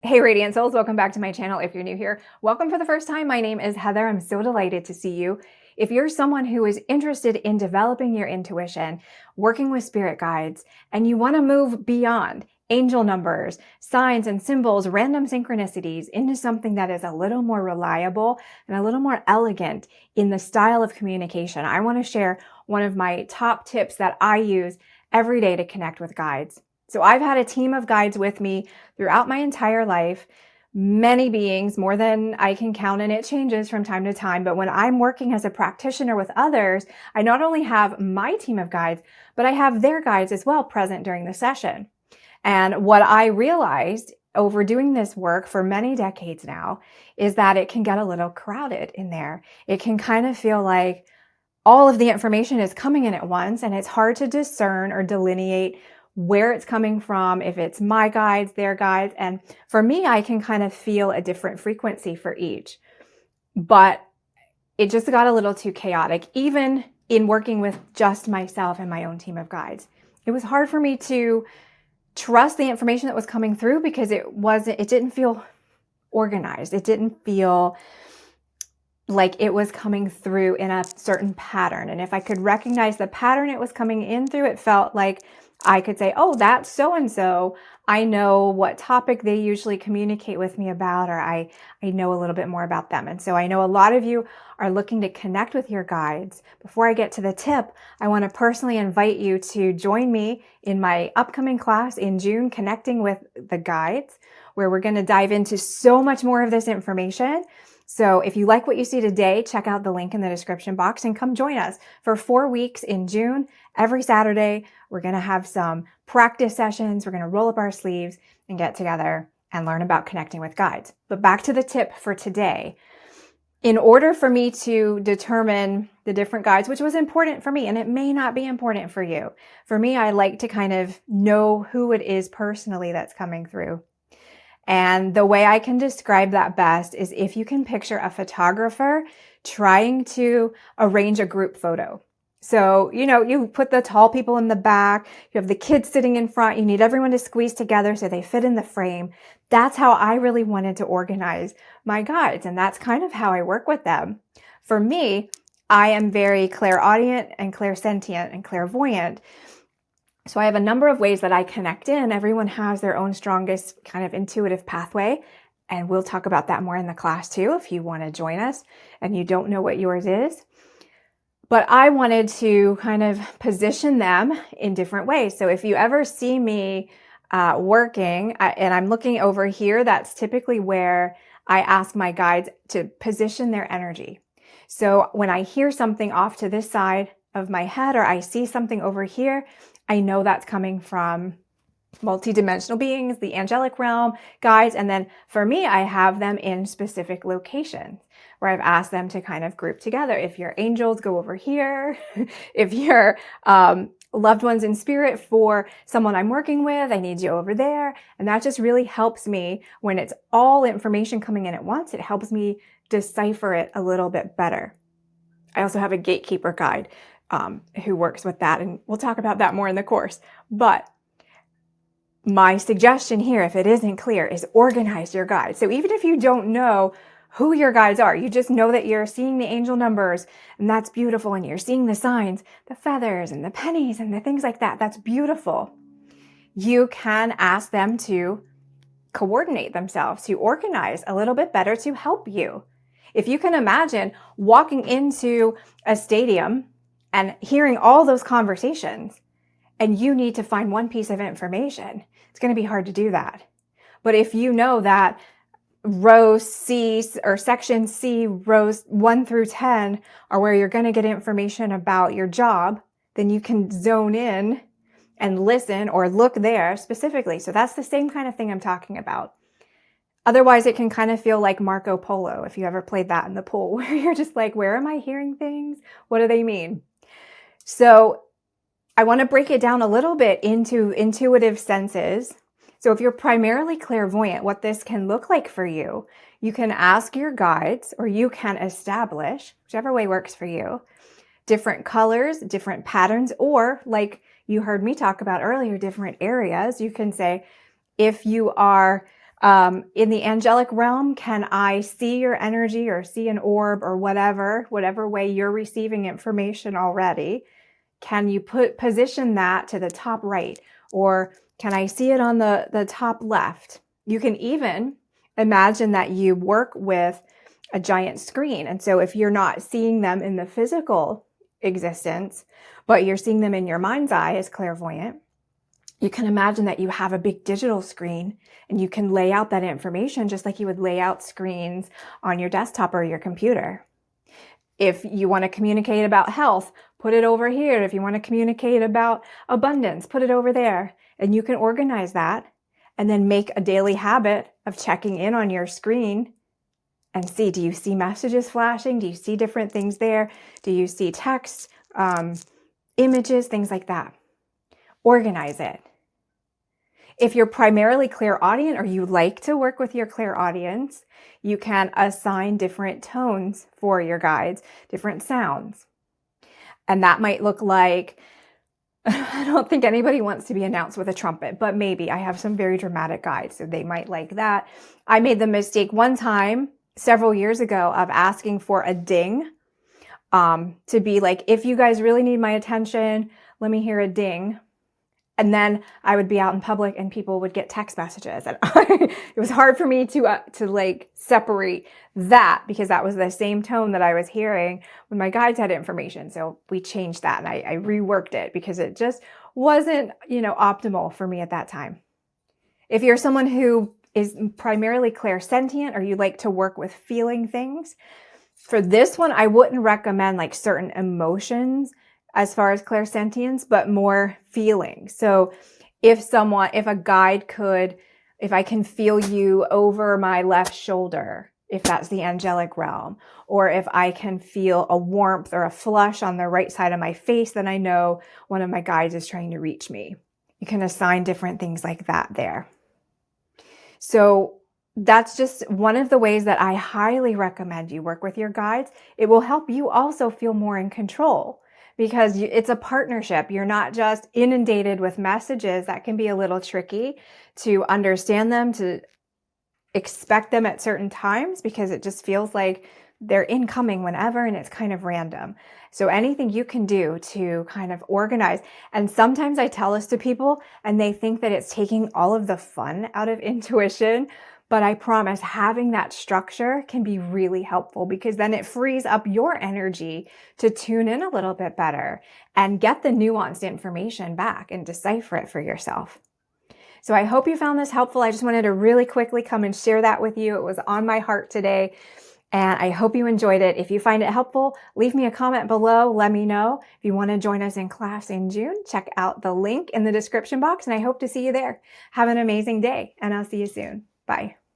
Hey Radiant Souls, welcome back to my channel. If you're new here, welcome for the first time. My name is Heather. I'm so delighted to see you. If you're someone who is interested in developing your intuition, working with spirit guides, and you want to move beyond angel numbers, signs and symbols, random synchronicities into something that is a little more reliable and a little more elegant in the style of communication, I want to share one of my top tips that I use every day to connect with guides. So I've had a team of guides with me throughout my entire life, many beings, more than I can count, and it changes from time to time. But when I'm working as a practitioner with others, I not only have my team of guides, but I have their guides as well present during the session. And what I realized over doing this work for many decades now is that it can get a little crowded in there. It can kind of feel like all of the information is coming in at once, and it's hard to discern or delineate where it's coming from, if it's my guides, their guides. And for me, I can kind of feel a different frequency for each. But it just got a little too chaotic, even in working with just myself and my own team of guides. It was hard for me to trust the information that was coming through because it didn't feel organized. It didn't feel like it was coming through in a certain pattern. And if I could recognize the pattern it was coming in through, it felt like I could say, oh, that's so-and-so. I know what topic they usually communicate with me about, or I know a little bit more about them. And so I know a lot of you are looking to connect with your guides. Before I get to the tip, I want to personally invite you to join me in my upcoming class in June, Connecting with the Guides, where we're going to dive into so much more of this information. So if you like what you see today, check out the link in the description box and come join us for 4 weeks in June. Every Saturday, we're going to have some practice sessions. We're going to roll up our sleeves and get together and learn about connecting with guides. But back to the tip for today. In order for me to determine the different guides, which was important for me, and it may not be important for you. For me, I like to kind of know who it is personally that's coming through. And the way I can describe that best is if you can picture a photographer trying to arrange a group photo. So, you put the tall people in the back, you have the kids sitting in front, you need everyone to squeeze together so they fit in the frame. That's how I really wanted to organize my guides. And that's kind of how I work with them. For me, I am very clairaudient and clairsentient and clairvoyant. So I have a number of ways that I connect in. Everyone has their own strongest kind of intuitive pathway. And we'll talk about that more in the class too, if you want to join us and you don't know what yours is. But I wanted to kind of position them in different ways. So if you ever see me working and I'm looking over here, that's typically where I ask my guides to position their energy. So when I hear something off to this side of my head or I see something over here, I know that's coming from multidimensional beings, the angelic realm, guides. And then for me, I have them in specific locations where I've asked them to kind of group together. If you're angels, go over here. If you're loved ones in spirit for someone I'm working with, I need you over there. And that just really helps me when it's all information coming in at once. It helps me decipher it a little bit better. I also have a gatekeeper guide who works with that, and we'll talk about that more in the course. But my suggestion here, if it isn't clear, is organize your guides. So even if you don't know who your guides are, you just know that you're seeing the angel numbers, and that's beautiful, and you're seeing the signs, the feathers, and the pennies, and the things like that. That's beautiful. You can ask them to coordinate themselves, to organize a little bit better to help you. If you can imagine walking into a stadium and hearing all those conversations, and you need to find one piece of information, it's going to be hard to do that. But if you know that row C or section C, rows 1 through 10 are where you're going to get information about your job, then you can zone in and listen or look there specifically. So that's the same kind of thing I'm talking about. Otherwise, it can kind of feel like Marco Polo, if you ever played that in the pool, where you're just like, where am I hearing things? What do they mean? So I want to break it down a little bit into intuitive senses. So if you're primarily clairvoyant, what this can look like for you, you can ask your guides, or you can establish, whichever way works for you, different colors, different patterns, or like you heard me talk about earlier, different areas. You can say, if you are In the angelic realm, can I see your energy or see an orb or whatever way you're receiving information already? Can you position that to the top right? Or can I see it on the top left? You can even imagine that you work with a giant screen. And so if you're not seeing them in the physical existence, but you're seeing them in your mind's eye as clairvoyant, you can imagine that you have a big digital screen and you can lay out that information just like you would lay out screens on your desktop or your computer. If you want to communicate about health, put it over here. If you want to communicate about abundance, put it over there. And you can organize that and then make a daily habit of checking in on your screen and see, do you see messages flashing? Do you see different things there? Do you see text, images, things like that? Organize it. If you're primarily clairaudient or you like to work with your clairaudience, you can assign different tones for your guides, different sounds. And that might look like, I don't think anybody wants to be announced with a trumpet, but maybe I have some very dramatic guides, so they might like that. I made the mistake one time several years ago of asking for a ding to be like, if you guys really need my attention, let me hear a ding. And then I would be out in public and people would get text messages. And it was hard for me to like separate that because that was the same tone that I was hearing when my guides had information. So we changed that and I reworked it because it just wasn't, optimal for me at that time. If you're someone who is primarily clairsentient or you like to work with feeling things, for this one, I wouldn't recommend like certain emotions as far as clairsentience, but more feeling. So if a guide if I can feel you over my left shoulder, if that's the angelic realm, or if I can feel a warmth or a flush on the right side of my face, then I know one of my guides is trying to reach me. You can assign different things like that there. So that's just one of the ways that I highly recommend you work with your guides. It will help you also feel more in control because it's a partnership. You're not just inundated with messages. That can be a little tricky to understand them, to expect them at certain times because it just feels like they're incoming whenever and it's kind of random. So anything you can do to kind of organize. And sometimes I tell this to people and they think that it's taking all of the fun out of intuition. But I promise having that structure can be really helpful because then it frees up your energy to tune in a little bit better and get the nuanced information back and decipher it for yourself. So I hope you found this helpful. I just wanted to really quickly come and share that with you. It was on my heart today. And I hope you enjoyed it. If you find it helpful, leave me a comment below. Let me know. If you want to join us in class in June, check out the link in the description box. And I hope to see you there. Have an amazing day and I'll see you soon. Bye.